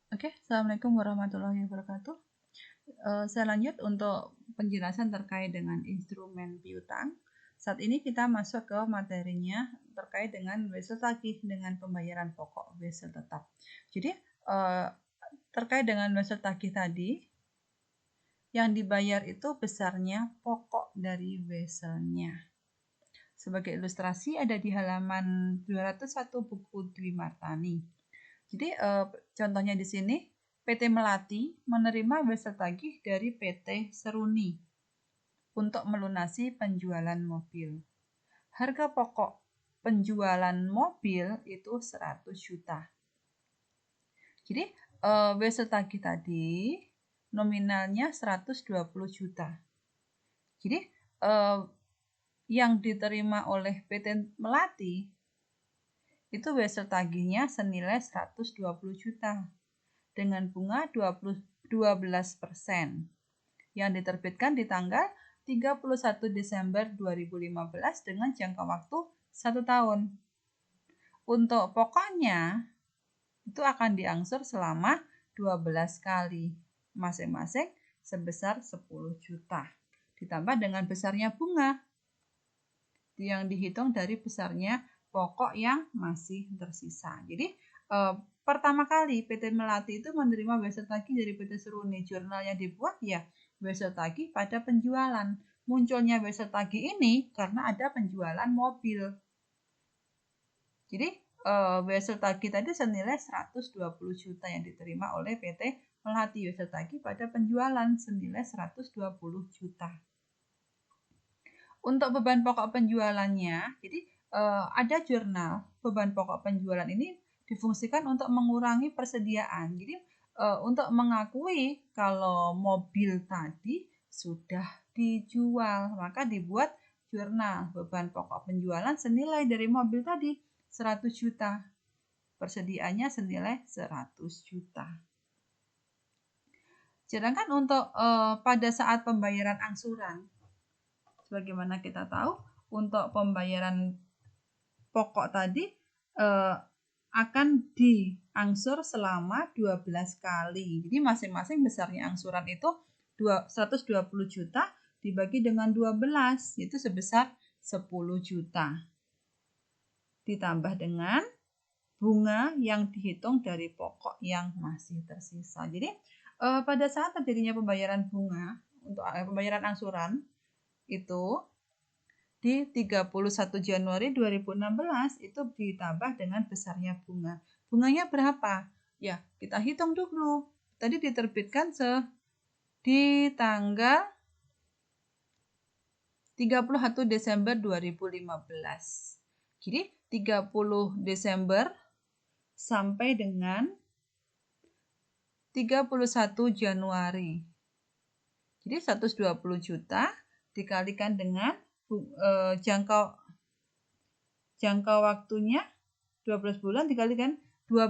Oke, Assalamualaikum warahmatullahi wabarakatuh. Saya lanjut untuk penjelasan terkait dengan instrumen piutang. Saat ini kita masuk ke materinya terkait dengan wesel tagih dengan pembayaran pokok wesel tetap. Jadi terkait dengan wesel tagih tadi, yang dibayar itu besarnya pokok dari weselnya. Sebagai ilustrasi ada di halaman 201 buku Dwi Martani. Jadi contohnya di sini PT Melati menerima wesel tagih dari PT Seruni untuk melunasi penjualan mobil. Harga pokok penjualan mobil itu 100 juta. Jadi wesel tagih tadi nominalnya 120 juta. Jadi yang diterima oleh PT Melati itu wesel tagihnya senilai 120 juta dengan bunga 12% yang diterbitkan di tanggal 31 Desember 2015 dengan jangka waktu 1 tahun. Untuk pokoknya itu akan diangsur selama 12 kali, masing-masing sebesar 10 juta. Ditambah dengan besarnya bunga yang dihitung dari besarnya pokok yang masih tersisa. Jadi pertama kali PT Melati itu menerima wesel tagih dari PT Seruni. Jurnalnya dibuat ya wesel tagih pada penjualan. Munculnya wesel tagih ini karena ada penjualan mobil. Jadi wesel tagih tadi senilai 120 juta yang diterima oleh PT Melati. Wesel tagih pada penjualan senilai 120 juta. Untuk beban pokok penjualannya, jadi ada jurnal beban pokok penjualan ini difungsikan untuk mengurangi persediaan. Jadi untuk mengakui kalau mobil tadi sudah dijual, maka dibuat jurnal beban pokok penjualan senilai dari mobil tadi 100 juta. Persediaannya senilai 100 juta. Sedangkan untuk pada saat pembayaran angsuran, sebagaimana kita tahu, untuk pembayaran pokok tadi akan diangsur selama 12 kali. Jadi masing-masing besarnya angsuran itu 120 juta dibagi dengan 12, itu sebesar 10 juta. Ditambah dengan bunga yang dihitung dari pokok yang masih tersisa. Jadi pada saat terjadinya pembayaran bunga untuk pembayaran angsuran itu di 31 Januari 2016 itu ditambah dengan besarnya bunga. Bunganya berapa? Ya, kita hitung dulu. Tadi diterbitkan di tanggal 31 Desember 2015. Jadi 30 Desember sampai dengan 31 Januari. Jadi 120 juta dikalikan dengan jangka waktunya 12 bulan dikalikan 12%,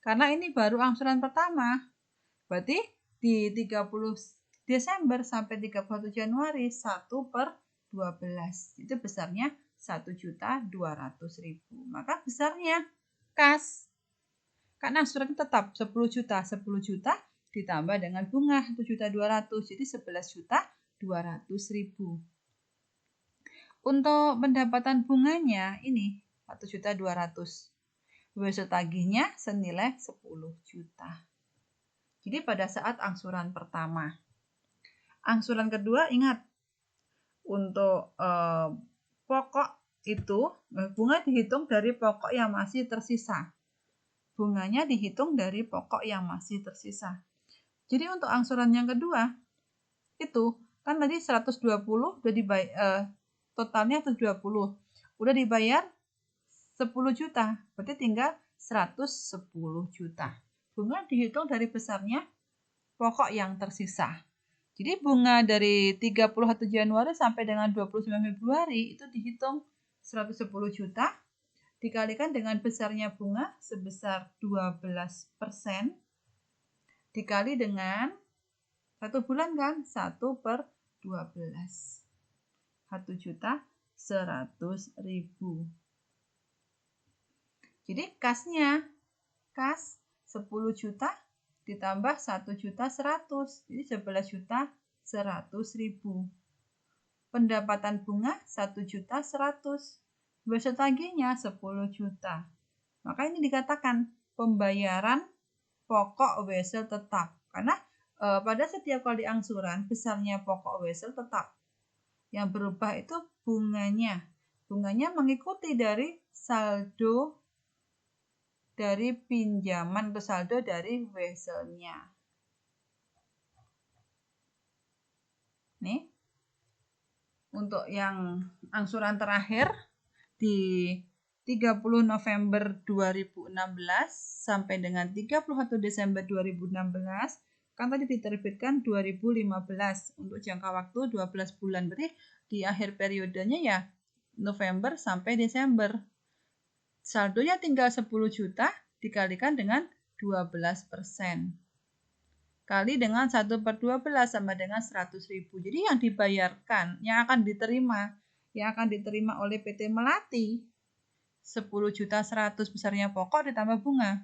karena ini baru angsuran pertama. Berarti di 30 Desember sampai 31 Januari 1/12. Itu besarnya 1.200.000. Maka besarnya kas. Karena angsuran tetap 10 juta. 10 juta ditambah dengan bunga 1.200.000. Jadi 11.200.000. Untuk pendapatan bunganya ini 1.200.000. Wesel tagihnya senilai 10 juta. Jadi pada saat angsuran pertama. Angsuran kedua ingat untuk pokok itu bunga dihitung dari pokok yang masih tersisa. Bunganya dihitung dari pokok yang masih tersisa. Jadi untuk angsuran yang kedua itu kan tadi 120 udah dibayar, totalnya 120. Udah dibayar 10 juta, berarti tinggal 110 juta. Bunga dihitung dari besarnya pokok yang tersisa. Jadi bunga dari 31 Januari sampai dengan 29 Februari itu dihitung 110 juta dikalikan dengan besarnya bunga sebesar 12% dikali dengan 1 bulan kan 1/12. 1.100.000. Jadi kas 10 juta ditambah 1.100.000, jadi 11.100.000. Pendapatan bunga 1.100.000. Besar tagihnya 10 juta. Maka ini dikatakan pembayaran pokok wesel tetap. Karena pada setiap kali angsuran besarnya pokok wesel tetap. Yang berubah itu bunganya. Bunganya mengikuti dari saldo dari pinjaman atau saldo dari weselnya. Nih, untuk yang angsuran terakhir di 30 November 2016 sampai dengan 31 Desember 2016, kan tadi diterbitkan 2015 untuk jangka waktu 12 bulan. Berarti di akhir periodenya ya November sampai Desember. Saldonya tinggal 10 juta dikalikan dengan 12%. Kali dengan 1/12 sama dengan 100.000. Jadi yang dibayarkan, yang akan diterima oleh PT Melati 10.100.000 besarnya pokok ditambah bunga.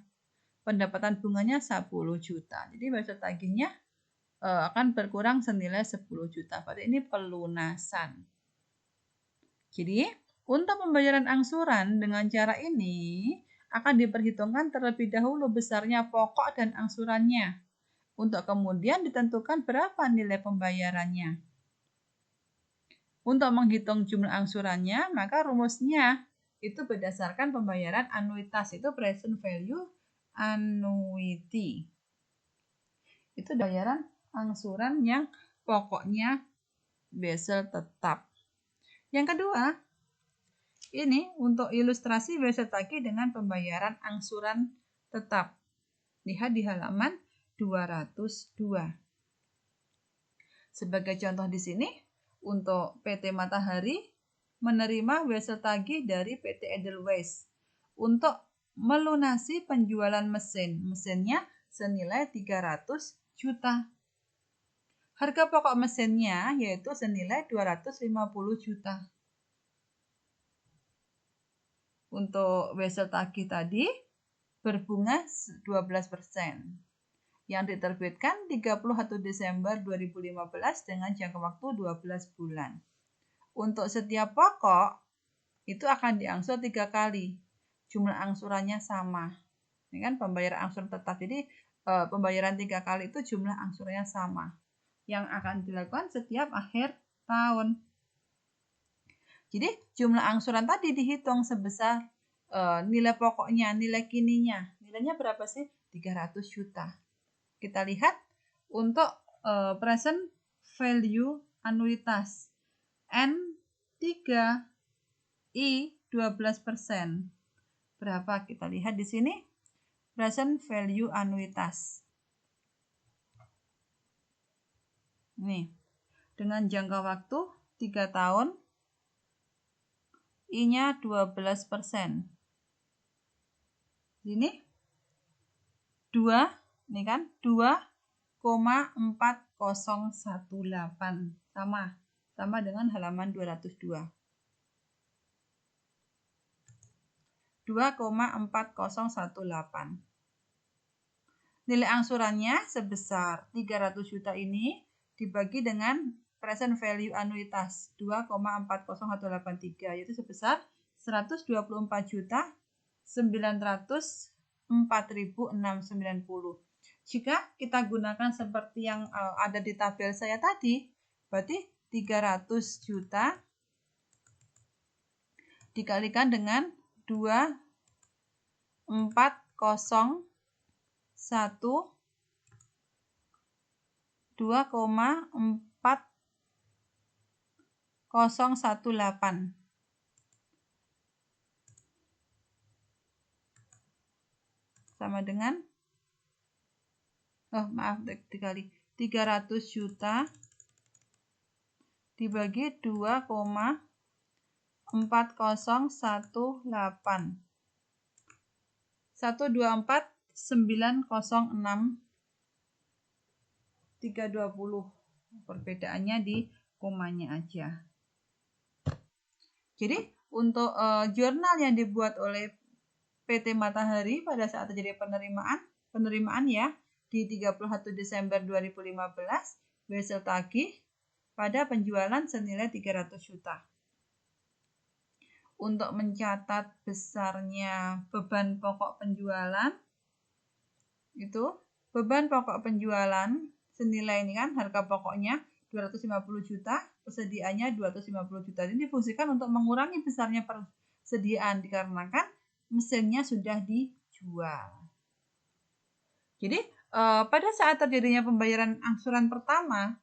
Pendapatan bunganya 10 juta. Jadi besar tagihnya akan berkurang senilai 10 juta. Pada ini pelunasan. Jadi untuk pembayaran angsuran dengan cara ini akan diperhitungkan terlebih dahulu besarnya pokok dan angsurannya. Untuk kemudian ditentukan berapa nilai pembayarannya. Untuk menghitung jumlah angsurannya, maka rumusnya itu berdasarkan pembayaran anuitas, itu present value annuity. Itu bayaran angsuran yang pokoknya wesel tetap. Yang kedua, ini untuk ilustrasi wesel tagih dengan pembayaran angsuran tetap. Lihat di halaman 202. Sebagai contoh di sini, untuk PT Matahari menerima wesel tagih dari PT Edelweiss untuk melunasi penjualan mesin. Mesinnya senilai 300 juta. Harga pokok mesinnya yaitu senilai 250 juta. Untuk wesel tagih tadi berbunga 12%. Yang diterbitkan 31 Desember 2015 dengan jangka waktu 12 bulan. Untuk setiap pokok itu akan diangsur 3 kali. Jumlah angsurannya sama. Ini kan pembayaran angsuran tetap. Jadi pembayaran 3 kali itu jumlah angsurannya sama. Yang akan dilakukan setiap akhir tahun. Jadi jumlah angsuran tadi dihitung sebesar nilai pokoknya, nilai kininya. Nilainya berapa sih? 300 juta. Kita lihat untuk present value anuitas N3I 12%. Berapa? Kita lihat di sini. Present value anuitas. Nih, dengan jangka waktu 3 tahun, I-nya 12%. Ini 2, ini kan 2,4018 sama dengan halaman 202. 2,4018. Nilai angsurannya sebesar 300 juta ini dibagi dengan present value anuitas 2,40183, yaitu sebesar 124.904.690. Jika kita gunakan seperti yang ada di tabel saya tadi, berarti 300 juta dikalikan dengan 2,401 2,4018 sama dengan dikali 300 juta dibagi 2,4018 124.906.320. Perbedaannya di komanya aja. Jadi untuk jurnal yang dibuat oleh PT Matahari pada saat terjadi penerimaan ya di 31 Desember 2015 Wesel tagih pada penjualan senilai 300 juta. Untuk mencatat besarnya beban pokok penjualan, itu beban pokok penjualan senilai ini kan harga pokoknya 250 juta, persediaannya 250 juta. Ini difungsikan untuk mengurangi besarnya persediaan dikarenakan mesinnya sudah dijual. Jadi pada saat terjadinya pembayaran angsuran pertama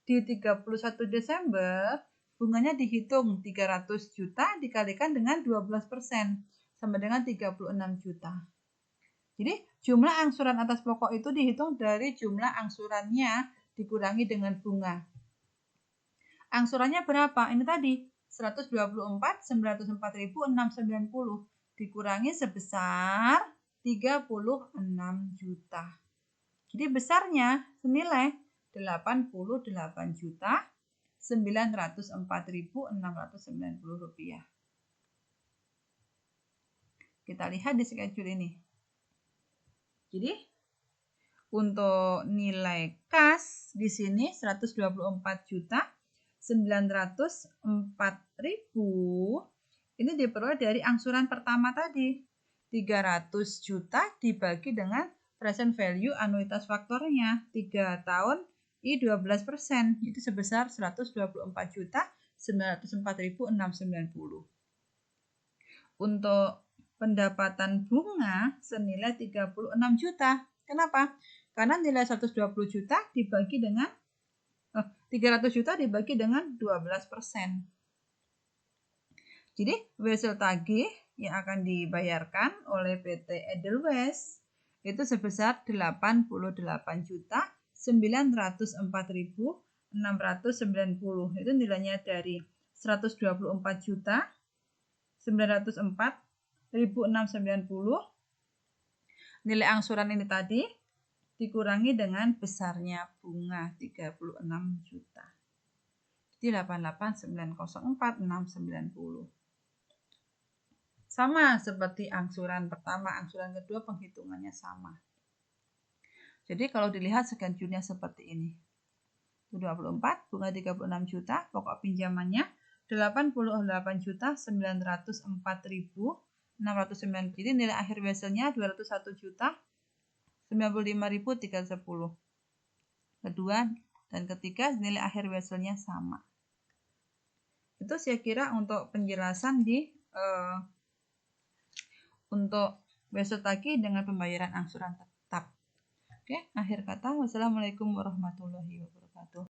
di 31 Desember, bunganya dihitung 300 juta dikalikan dengan 12% sama dengan 36 juta. Jadi jumlah angsuran atas pokok itu dihitung dari jumlah angsurannya dikurangi dengan bunga. Angsurannya berapa? Ini tadi 124.904.690 dikurangi sebesar 36 juta. Jadi besarnya senilai 88.904.690 rupiah. Kita lihat di schedule ini. Jadi untuk nilai kas di sini 124.904.000 ini diperoleh dari angsuran pertama tadi. 300 juta dibagi dengan present value anuitas faktornya 3 tahun I 12%, itu sebesar 124.904.690. Untuk pendapatan bunga senilai 36 juta. Kenapa? Karena nilai 120 juta dibagi dengan 300 juta dibagi dengan 12%. Jadi wesel tagih yang akan dibayarkan oleh PT Edelweiss itu sebesar 88.904.690. Itu nilainya dari 124.904.690. Nilai angsuran ini tadi dikurangi dengan besarnya bunga 36 juta. Jadi 88.904.690. Sama seperti angsuran pertama, angsuran kedua penghitungannya sama. Jadi kalau dilihat schedule-nya seperti ini. 24, bunga 36 juta, pokok pinjamannya 88.904.690. Jadi nilai akhir weselnya 201 juta 95.310. Kedua dan ketiga nilai akhir weselnya sama. Itu saya kira untuk penjelasan di untuk wesel tagih dengan pembayaran angsuran tetap. Oke, akhir kata wassalamualaikum warahmatullahi wabarakatuh.